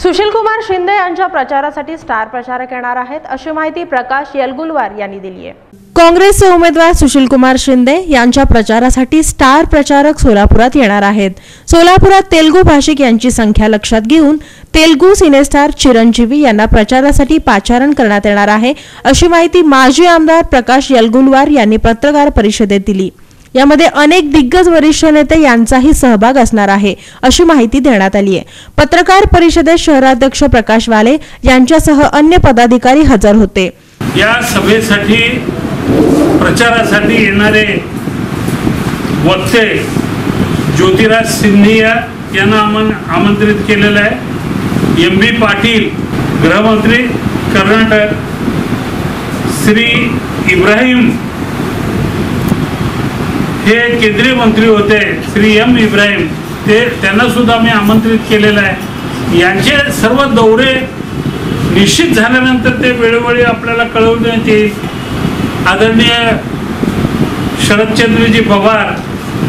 सुशील कुमार शिंदे यांच्या प्रचारासाठी स्टार प्रचारक येणार आहेत, अशी माहिती प्रकाश येलगुलवार यांनी दिली आहे। काँग्रेसचे उमेदवार सुशील कुमार शिंदे यांच्या प्रचारासाठी स्टार प्रचारक सोलापुरात येणार आहेत। सोलापुरात तेलुगू भाषिक यांची संख्या लक्षात घेऊन तेलुगू सिनेस्टार चिरंजीवी यांना प्रचारासाठी पाचारण करण्यात येणार आहे, अशी माहिती माजी आमदार प्रकाश येलगुलवार यांनी पत्रकार परिषदेत दिली। यामध्ये अनेक दिग्गज वरिष्ठ नेते यांचाही सहभाग असणार आहे, अशी माहिती देण्यात आली आहे। पत्रकार परिषदेत शहराध्यक्ष प्रकाश वाले यांच्यासह अन्य पदाधिकारी हजर होते। या सभेसाठी प्रचारासाठी येणारे वक्ते ज्योतिराज सिंधिया यांना आमंत्रित केलेलं आहे। एम.बी. पाटील गृहमंत्री कर्नाटक, श्री इब्राहिम हे केंद्रीय मंत्री होते, श्री एम. इब्राहिम त्यांना सुद्धा मी आमंत्रित केलेलं आहे। यांचे सर्व दौरे निश्चित झाल्यानंतर ते वेळोवेळी आपल्याला कळवण्यात येईल। आदरणीय शरदचंद्रजी पवार,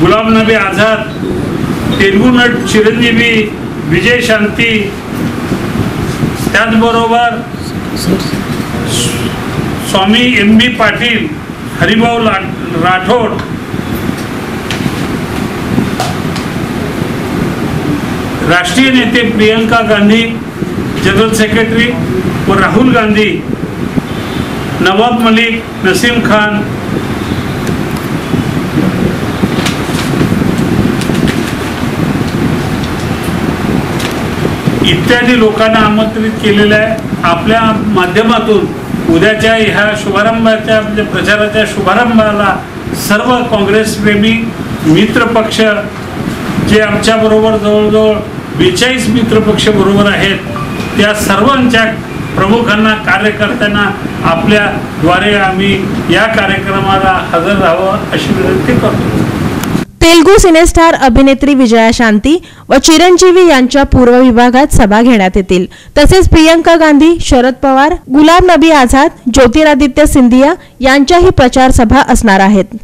गुलाम नबी आझाद, तेलुगू नट चिरंजीवी विजय शांती, त्याचबरोबर स्वामी एम.बी. पाटील, हरिभाऊ राठोड, राष्ट्रीय नेते प्रियंका गांधी, जनरल सेक्रेटरी व राहुल गांधी, नवाब मलिक, नसीम खान, इत्यादी लोकांना आमंत्रित केलेलं आहे। आपल्या माध्यमातून उद्याच्या ह्या शुभारंभाच्या प्रचाराच्या शुभारंभाला सर्व काँग्रेस प्रेमी मित्र पक्ष जे आमच्या बरोबर जवळजवळ 42 मित्र पक्ष बरोबर आहेत, त्या सर्वांच्या प्रमुखांना, कार्यकर्त्यांना आपल्या द्वारे आम्ही या कार्यक्रमाला हजर राहावं अशी विनंती करतो। तेलुगू सिनेस्टार अभिनेत्री विजया शांती व चिरंजीवी यांच्या पूर्व विभागात सभा घेण्यात येतील। तसेच प्रियंका गांधी, शरद पवार, गुलाम नबी आझाद, ज्योतिरादित्य सिंधिया यांच्याही प्रचार सभा असणार आहेत।